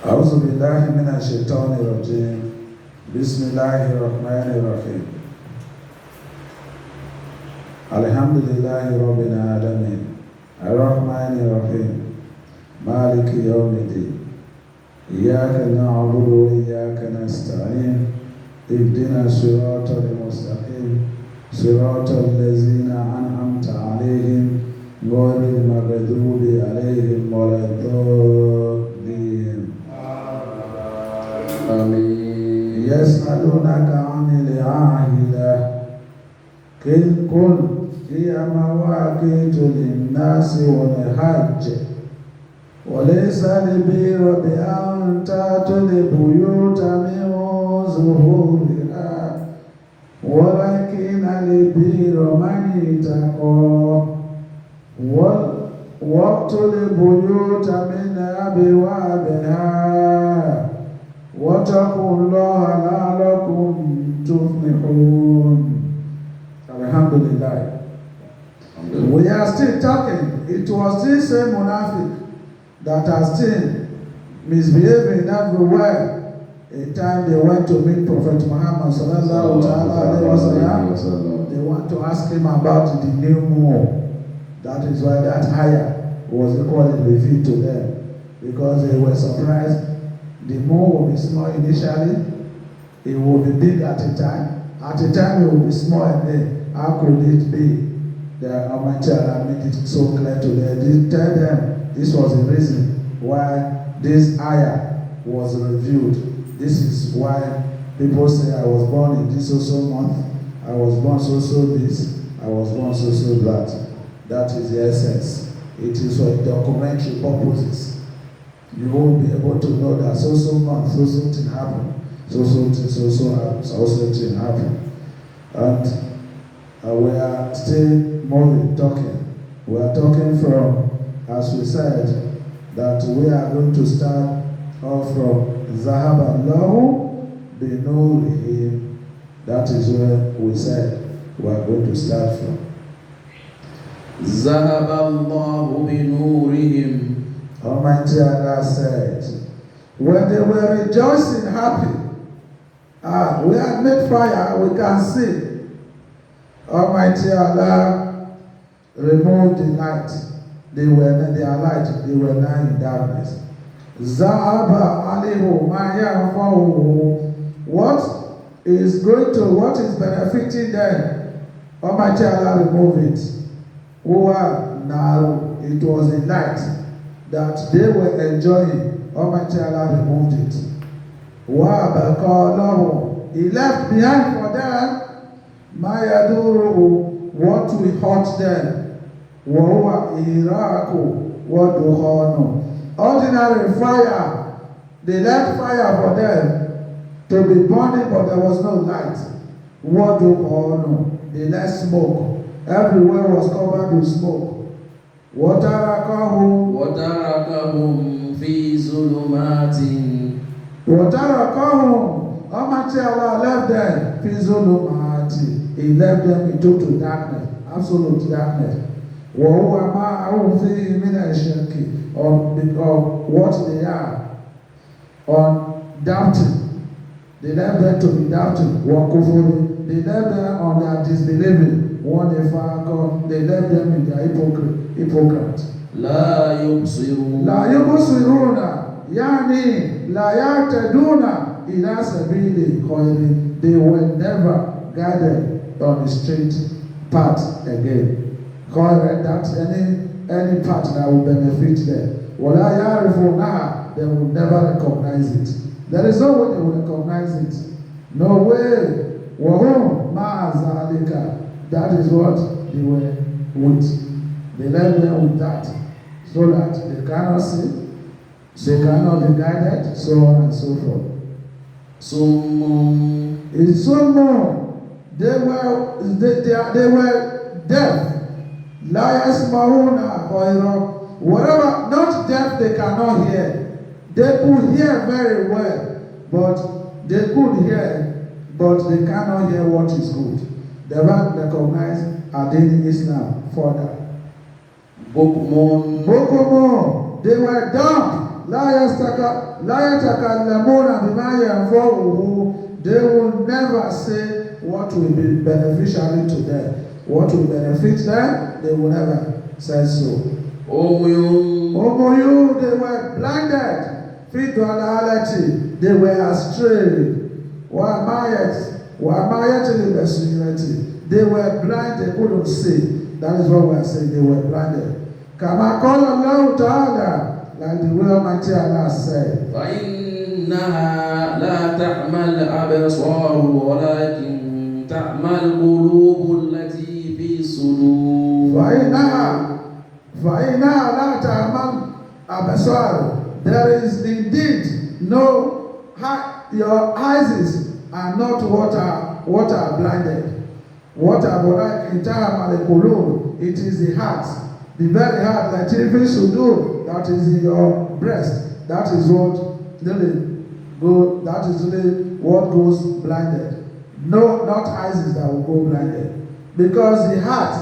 أعوذ بالله من الشيطان الرجيم بسم الله الرحمن الرحيم الحمد لله رب العالمين الرحمن الرحيم مالك يوم الدين إياك نعبد وإياك نستعين اهدنا الصراط المستقيم صراط الذين أنعمت عليهم غير المغضوب عليهم ولا الضالين آمين. يسألونك عن الأهلة قل هي مواقيت للناس والحج وليس البر بأن تأتوا البيوت من ظهورها ولكن البر من اتقى وأتوا البيوت من أبوابها واتقوا الله لعلكم تفلحون. Alhamdulillah. We are still talking. It was still same munafiq that are still misbehaving everywhere. A time they went to meet Prophet Muhammad sallallahu alaihi wasallam. They want to ask him about the new moon. That is why that ayah was equally revealed to them, because they were surprised. The moon will be small initially, it will be big at a time. At a time it will be small again. How could it be? The Almighty Allah made it so clear to them. They tell them this was the reason why this ayah was revealed. This is why people say I was born in this so month, I was born so this, I was born so that. That is the essence. It is for documentary purposes. You won't be able to know that so month, so thing happened, so thing happened. And we are still moving, talking. We are talking from, as we said, that we are going to start off from Zahaba Allahu binurihim. That is where we said we are going to start from. Zahaba Allahu binurihim. Almighty Allah said, when they were rejoicing, happy, we had made fire, we can see. Almighty Allah removed the light. They were now in darkness. Zahaba alihu ma yanfa'uhu. What is benefiting them? Almighty Allah removed it. Now it was a light that they were enjoying. Almighty Allah removed it. He left behind for them what will hurt them. Ordinary fire. They left fire for them to be burning, but there was no light. They left smoke. Everywhere was covered with smoke. وَتَرَكَهُمْ فِي ظُلُمَاتٍ. Almighty Allah left them. Fi zulumati. He left them into darkness, absolute darkness. وَهُوَ مَعَهُمْ فِيهِ مِنَ الشِّرْكِ. Of what they are, on doubting. They left them to be doubting. وَكُفُرِ. They left them on their disbelieving. They left them in their hypocrite. لا يبصرون. يعني لا يهتدون إلى سبيل خير. They were never guided on the straight path again. That any path that will benefit them. ولا يعرفونها. They will never recognize it. There is no way they will recognize it. No way. وهم مع ذلك. That is what they were with. They left them with that, so that they cannot see, they cannot be guided, so on and so forth. In Summum, they were deaf. La yasma'una ghayra. Whatever, not deaf, they cannot hear. They could hear very well, but they cannot hear what is good. They don't recognize Adin Islam further. Bokomo, they were dumb. لا يتكلمون بما ينفعه. They will never say what will be beneficial to them. What will benefit them, they will never say so. Omoyu, they were blinded. Fit duality, they were astray. They were blind, they couldn't see. That is what we are saying, they were blinded. Kama qala Allah Ta'ala, like the way Almighty Allah said. فإنها لا تعمى الأبصار ولكن تعمى القلوب التي في الصدور. فإنها لا تعمى الأبصار. There is indeed no, your eyes are not what are blinded. What are like entire qulub, it is the heart, the very heart that if you should do, that is in your breast. That is what what goes blinded. No, not eyes that will go blinded. Because the heart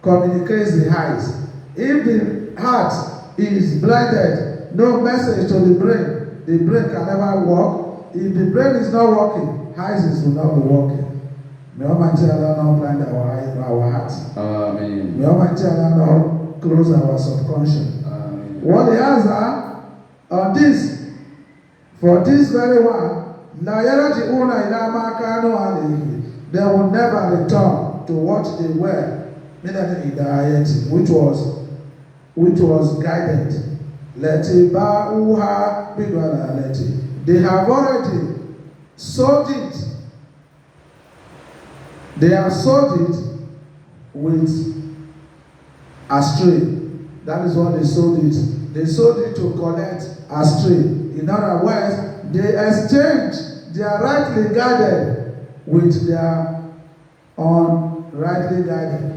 communicates the eyes. If the heart is blinded, no message to the brain can never work. If the brain is not working, eyes will not be working. May Almighty Allah not blind our hearts. Amen. May Almighty Allah not close our subconscious. Amen. What the answer on this, for this very one, they will never return to what they were, which was guided. They have already sold it. They have sold it with astray. That is what they sold it. They sold it to collect astray. In other words, they exchanged their rightly guided with their unrightly guided.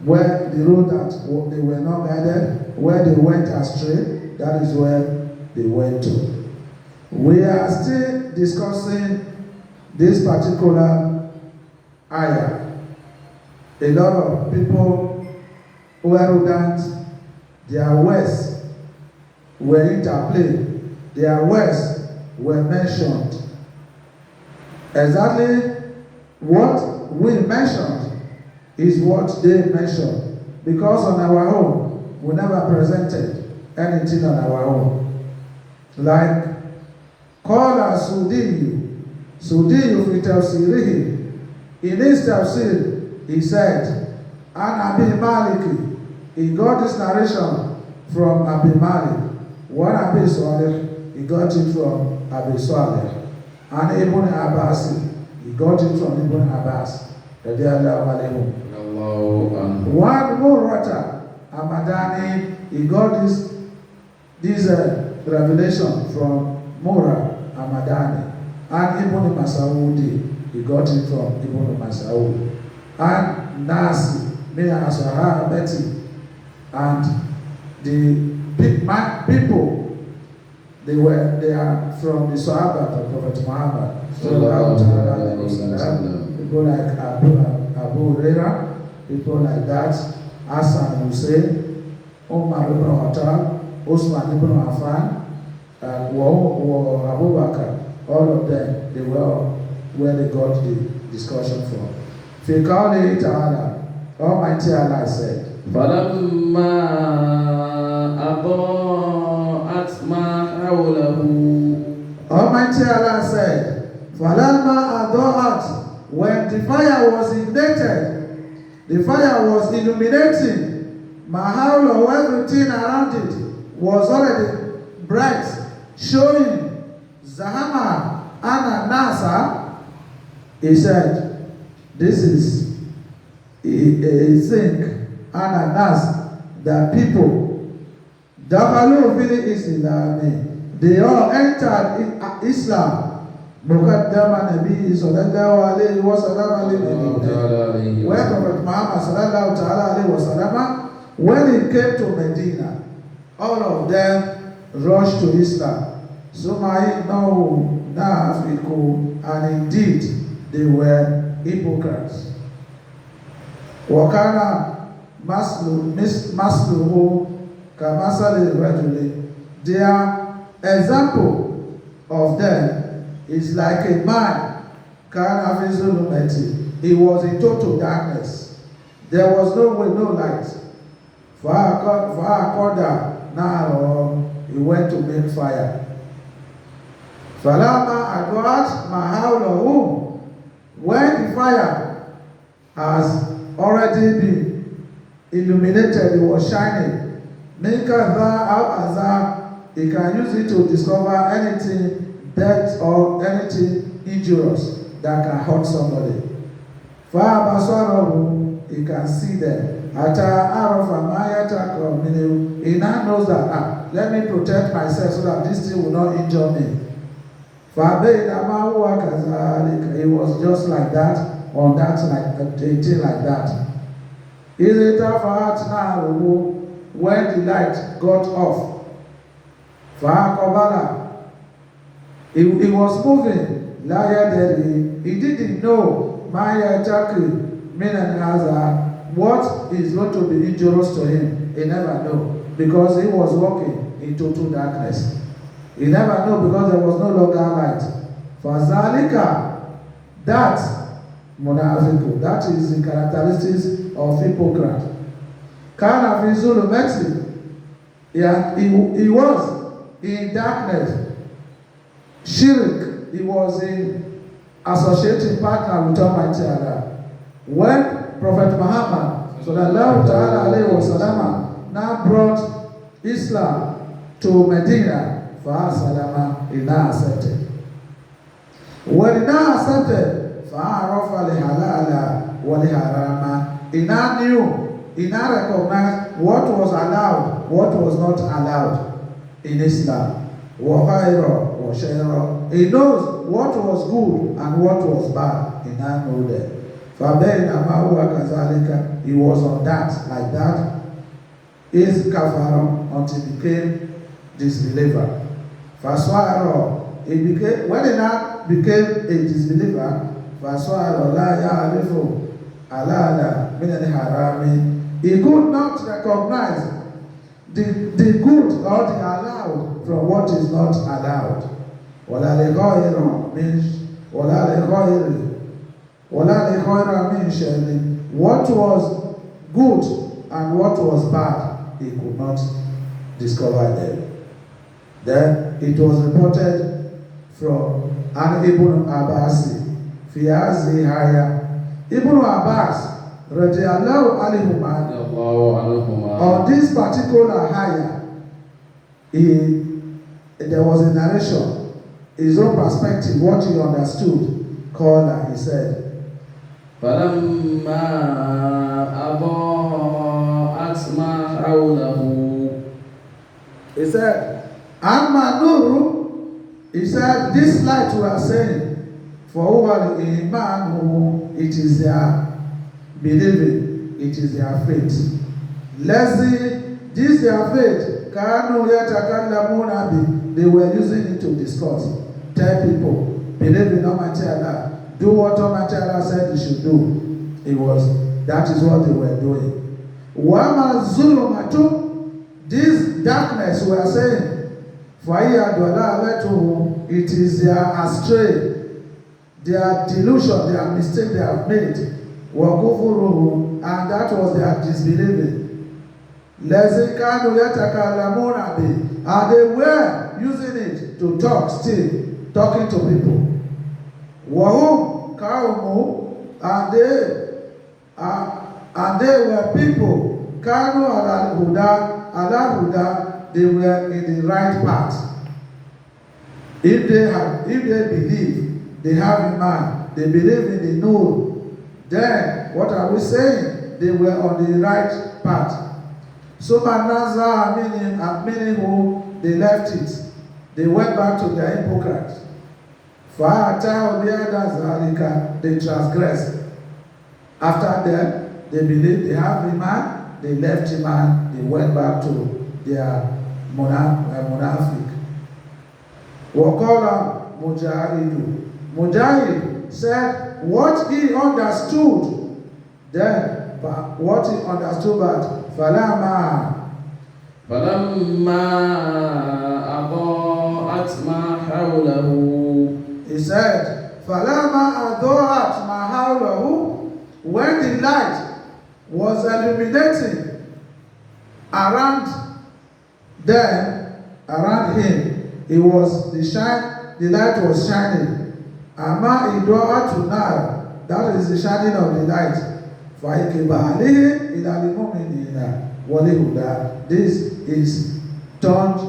Where the road that they were not guided, where they went astray, that is where they went to. We are still discussing this particular ayah. A lot of people who are arrogant, their words were interplayed, their words were mentioned. Exactly what we mentioned is what they mentioned. Because on our own, we never presented anything on our own. Like, Qala Sudiyu fi Tafseer. In his Tafsir, he said, An Abi Maliki. He got this narration from Abi Malik. One Abi Saleh, he got it from Abi Saleh. And Ibn Abbas, he got it from Ibn Abbas. One Murrata Ramadhan, he got this revelation from Murrah Ramadhan. And Ibn Mas'ud, he got it from Ibn Mas'ud. And Nasi, Mina Sahabati, and the people, they are from the Sahaba of Prophet Muhammad. People like Abu Huraira, people like that, Hassan Hussein, Umar ibn Khattab, Usman ibn Affan, and Abu Bakr. All of them, they were where they got the discussion from. Fi qawlihi ta'ala, Almighty Allah said, فَلَمَّا أَضَاءَتْ مَا حَوْلَهُ. Almighty Allah said, فَلَمَّا أَضَاءَتْ. When the fire was ignited, the fire was illuminating, مَا حَوْلَهُ, everything around it was already bright, showing Zahama Ana Nasa. He said, this is a thing, Ananas, that people, Dakhalu fil Islami, they all entered Islam. Muqaddama Nabi sallallahu alayhi wa sallam, where Prophet Muhammad sallallahu alayhi wa sallam, when he came to Medina, all of them rushed to Islam. So my no Africa, and indeed they were hypocrites. Wakana masluhu kamasali rajuli. Their example of them is like a man, he was in total darkness. There was no way, no light. Now he went to make fire. When the fire has already been illuminated, it was shining. He can use it to discover anything death or anything injurious that can hurt somebody. He can see them. He now knows that, let me protect myself so that this thing will not injure me. He was just like that, on that, like a thing like that. Is it a fact now when the light got off? He was moving. He didn't know what is going to be injurious to him. He never knew, because he was walking in total darkness. He never knew because there was no longer light. That munafiq, that is the characteristics of hypocrite. He was in darkness. Shirk, he was in associating partner with Almighty Allah. When Prophet Muhammad sallallahu alaihi wasallam now brought Islam to Medina, he now accepted. When he now accepted, he now knew, he now recognized what was allowed, what was not allowed in Islam. He knows what was good and what was bad. He now knows that. He was on that, like that. Is kafara until he became disbeliever. When he now became a disbeliever, he could not recognize the good or the allowed from what is not allowed. What was good and what was bad, he could not discover them. Then it was reported from an Ibn Abbas, Fiyazi Haya. Ibn Abbas, radiallahu anhuma, on this particular Haya, there was a narration, his own perspective, what he understood. He said, he said, he said, this light we are saying, for who are the iman, it is their believing, it is their faith. Lazy, this their faith, they were using it to discuss. Tell people, believe in Almighty Allah, do what Almighty Allah said you should do. That is what they were doing. This darkness we are saying, it is their astray, their delusion, their mistake they have made. And that was their disbelieving. And they were using it to talk still, talking to people. And they were people. They were in the right path. If they believe, they have iman, they believe in the nur, then what are we saying? They were on the right path. So meaning who they left it. They went back to their hypocrites. They transgressed. After them, they believed they have iman, they left iman, they went back to their munafiq. Mujahid said what he understood, then what he understood, but falamma أضاءت ما حوله. He said, فَلَمَا أَضَاءَتْ مَا حَوْلَهُ, when the light was illuminating around them, around him, it was the light was shining. Ama idoatu nar, that is the shining of the light. Fa'ikeba alihi ilal mu'minina walihuda. This is turned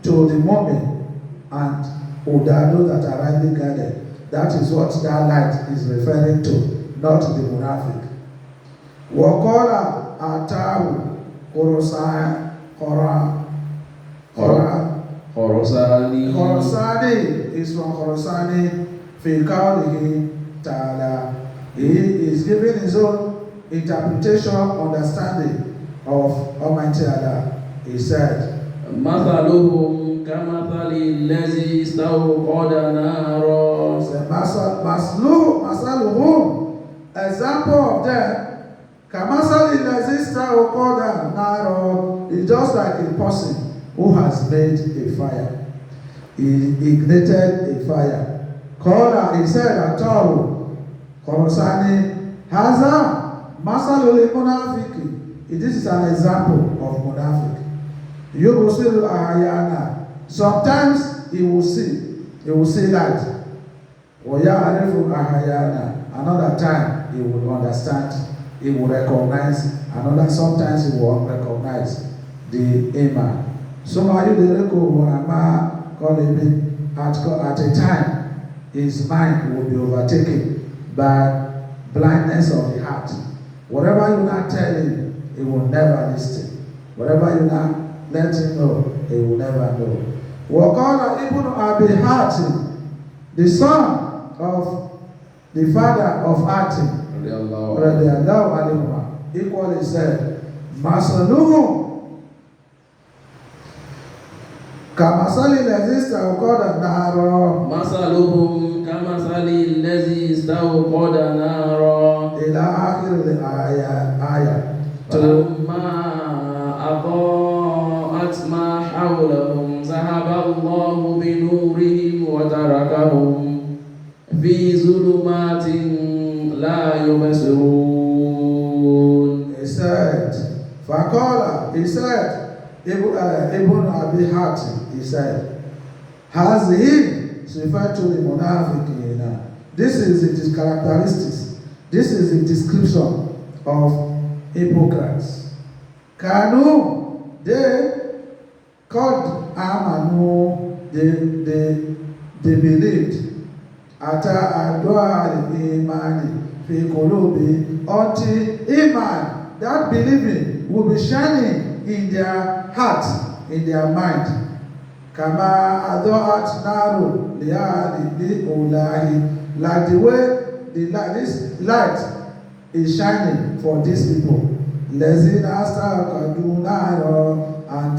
to the mu'min and huda, those that are rightly guided. That is what that light is referring to, not the munafiq. Waqala atahu Khorasani is from Khorasani fi qawlihi ta'ala. He is giving his own interpretation, understanding of Almighty Allah. He said, مثلهم كمثل الذي استوقد نارا. Masaluhum, example of them, kamasali lazi istawqada naro, is just like a person who has made a fire. He ignited a fire. Kola, he said, Ataru, Khorasani, Haza, Masalul Munafiki. This is an example of Munafik. Yubusiru Ahayana. Sometimes he will see light. Arifu Ahayana. Another time he will understand, he will recognize. Sometimes he will recognize the Iman. So at a time, his mind will be overtaken by blindness of the heart. Whatever you not tell him, he will never listen. Whatever you not let him know, he will never know. Waqala ibn Abi Hatim, the son of the father of Hatim, equally said, Masaluhum Kamasali lazi istawqada nara. Masaluhum kamasali lazi istawqada nara. Ila akhir al-ayah. فلما أضاءت ما حولهم ذهب الله بنورهم وتركهم في ظلمات لا يبصرون. He said, Ibn Abi Hatim, he said, has he referred to the Munafiqina. This is its characteristics. This is the description of hypocrites. Kanu, they called Amanu, they believed. Ata adwa al-imani fi qulubi, until iman, that believing, will be shining in their heart, in their mind. Kama adoat naru li'ali ulahi, like the way this light is shining for these people. Lezina astaqadu naro, and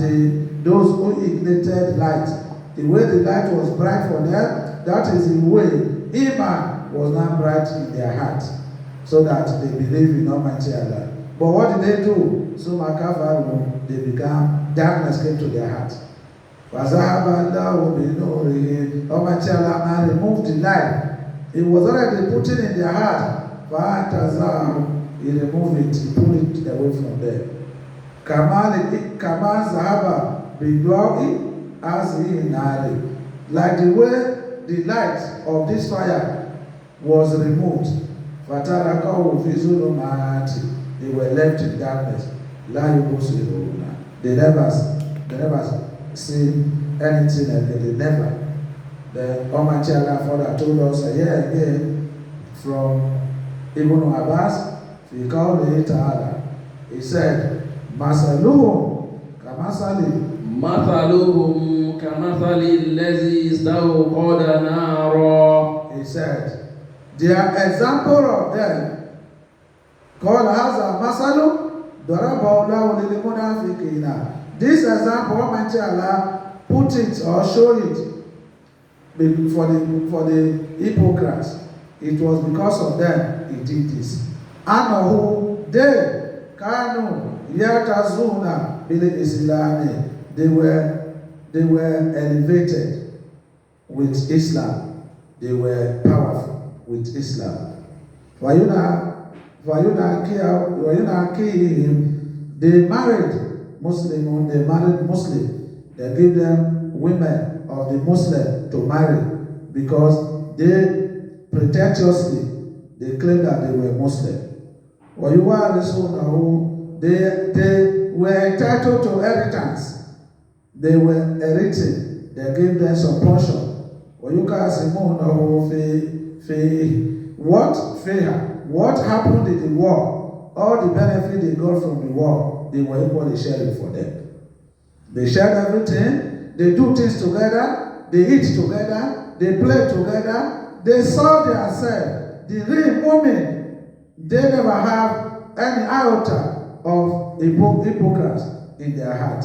those who ignited light. The way the light was bright for them, that is the way iman was not bright in their heart, so that they believe in Almighty Allah. But what did they do? So Makafaru, they began, darkness came to their heart. Almighty Allah now removed the light. It was already putting in their heart. He removed it, he pulled it away from them. Kama Zahaba Bidwa'i Azi Nari. Like the way the light of this fire was removed. Fatarakahu fi zulumati. They were left in darkness. La yubusiruna. They never see anything again. They never. The Almighty Allah Father told us here again from Ibn Abbas, fi qawlihi ta'ala. He said, Masaluhum kamasali. Mathaluhum kamathali allazi istawqada nara. He said, their example of them, called Haza Masalu, Darabaullahu lil munafiqina. This example, Almighty Allah put it or show it for the hypocrites. It was because of them he did this. Anahu, they kanu yatazuna bil islami. They were elevated with Islam. They were powerful with Islam. They married Muslim, They gave them women of the Muslim to marry because they pretentiously they claimed that they were Muslim. They were entitled to inheritance. They were inheriting. They gave them some portion. What happened in the war? All the benefit they got from the war, they were equally sharing for them. They shared everything. They do things together. They eat together. They play together. They saw themselves. The real moment, they never have any iota of hypocrisy in their heart.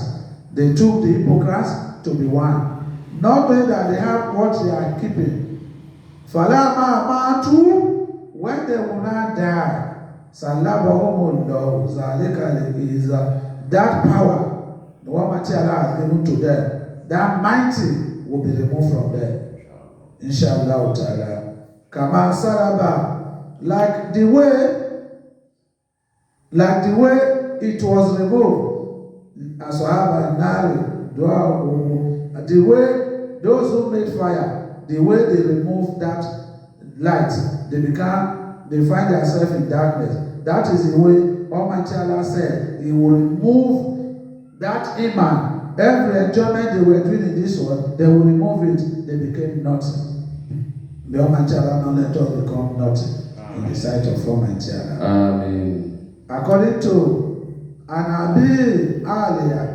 They took the hypocrites to be one. Not knowing that they have what they are keeping. When they will not die, that power, the one material has given to them, that mighty will be removed from them. Inshallah ta'ala. Kama saraba, like the way it was removed. Asahaba nari, the way those who made fire, the way they removed that light, they find themselves in darkness. That is the way Almighty Allah said He will remove that iman. Every enjoyment they were doing in this world, they will remove it. They became nothing. May Almighty Allah not let us become nothing in the sight of Almighty Allah. Amen. According to Anabi Aliyah,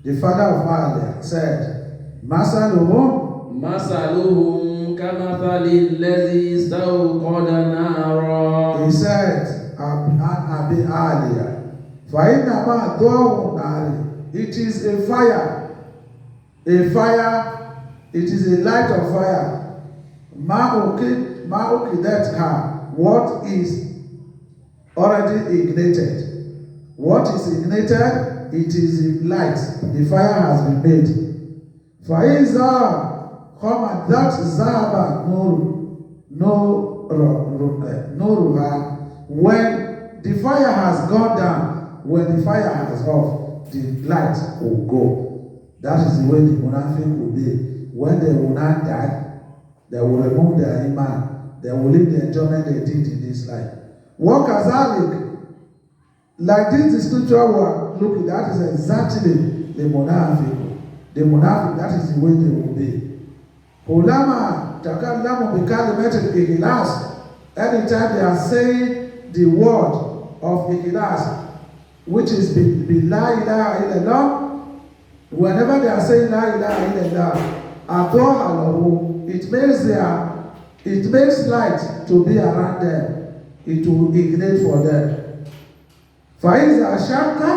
the father of Aliyah, said, Masaluhum kamathali allazi istawqada nara. He said, Anabi Aliyah, Fa'inama du'u nari. It is a fire. It is a light of fire. Ma'ukidatha, what is already ignited. What is ignited? It is a light. The fire has been made. Fa'iza kama that zaba nuruha. When the fire has gone down, when the fire has off, the light will go. That is the way the munafiq will be. When they will not die, they will remove their iman. They will leave the enjoyment they did in this life. What kazalik? Like this, the scripture were looking, that is exactly the munafiq. The munafiq, that is the way they will be. Ulama takallamu bi kalimatil ikhlas. Anytime they are saying the word of ikhlas, which is la ilaha illallah, whenever they are saying la ilaha illallah, it makes light to be around them. It will ignite for them. Faiza shaka,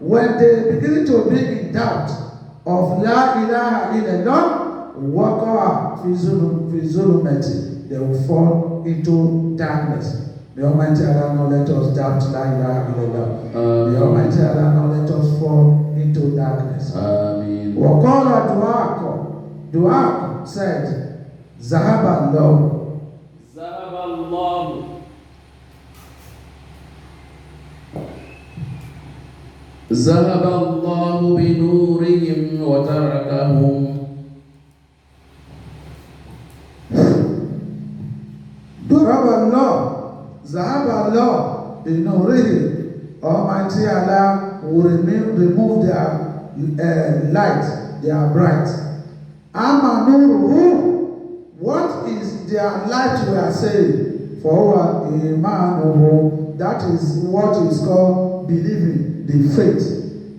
when they begin to be in doubt of la ilaha illallah, waqa'a fi zulumati, they will fall into darkness. May Almighty Allah not let us doubt la ilaha illallah. May Almighty Allah not let us fall into darkness. Amen. Waqala du'akum said, Zahaba Allah. ذهب الله بنورهم وتركهم. Zahab Allah binurihim. Almighty Allah will remove their light, their bright. Amma nuruhu, what is their light we are saying? For our imanuhu, that is what is called believing, the faith.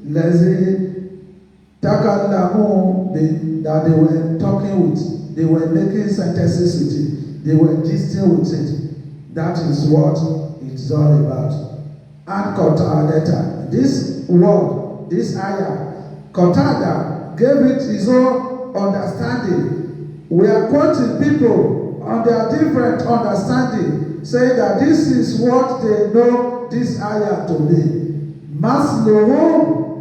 Lazi takallamu, that they were talking with, they were making sentences with it, they were gisting with it. That is what it's all about. And Qatada, this word, this ayah, Qatada gave it his own understanding. We are quoting people on their different understanding, saying that this is what they know this ayah to be. Masaluhum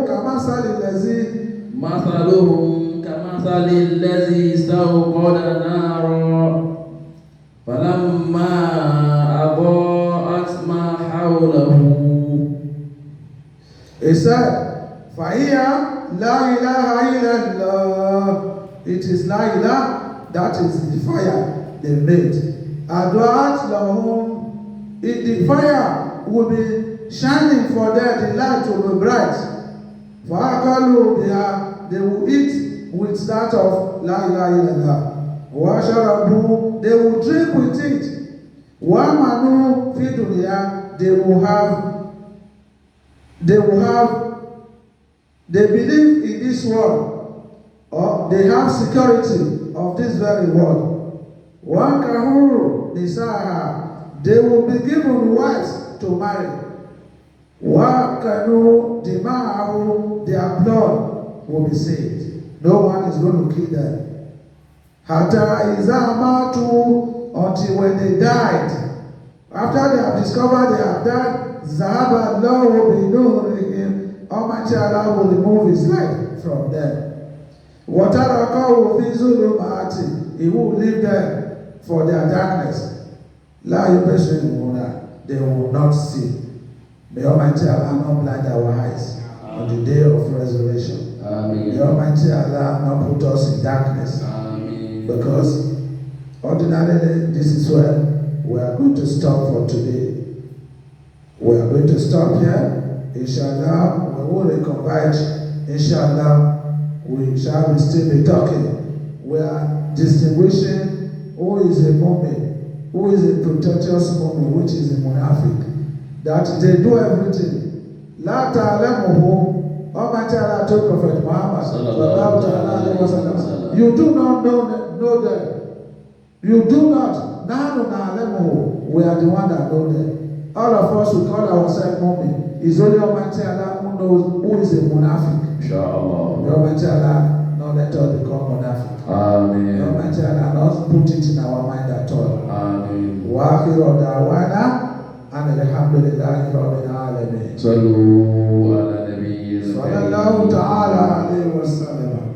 kamasali lazi. Masaluhum kamasali كمثل الذي استوقد نارا فلما أضاءت ما حوله. He said, فَهِيَ لَا إِلَهَ إِلَّا اللَّهِ. It is La ilaha, that is the fire they made. أَضَاءَتْ لَهُمْ. The fire will be shining for them, the light will be bright. فَأَكَلُوا بِهَا. They will eat with that of La ilaha illallah. وَشَرَبُوا. They will drink with it. وَمَنُوا فِي دُنْيَا. They believe in this world, or they have security of this very world. وَكَهُرُ نِسَاءَهَا. They will be given wives to marry. وَكَنُوا دِمَاءَهُ. Their blood will be saved. No one is going to kill them. حَتَّى إِذَا مَاتُوا. Until when they died. After they have discovered they have died, ذَهَبَ اللَّهُ بِنُورِهِمْ. Almighty Allah will remove His light from them. وَتَرَكَهُ فِي ظُلُمَاتٍ. He will leave them for their darkness. لَا يُبْصِرُونَ. They will not see. May Almighty Allah not blind our eyes on the day of resurrection. Amen. May Almighty Allah not put us in darkness. Amen. Because ordinarily this is where we are going to stop for today. We are going to stop here. Inshallah, we will reconvert. Inshallah, we shall still be talking. We are distinguishing who is a mu'min, who is a pretentious mu'min, which is a munafiq. That they do everything. La ta'lamuhu. Almighty Allah told Prophet Muhammad sallallahu alaihi wasallam, you do not know them. You do not. Nahnu na'lamuhu. We are the one that know them. All of us who call ourselves mu'min. It's only Almighty Allah who knows who is a munafiq. Inshallah. May Almighty Allah not let us become munafiq. Amen. May Almighty Allah not put it in our mind at all. Amen. Wa akhiru da'wana and alhamdulillahi rabbil alamin. Sallu ala nabiyyil karim. Sallallahu ta'ala alayhi wa sallam.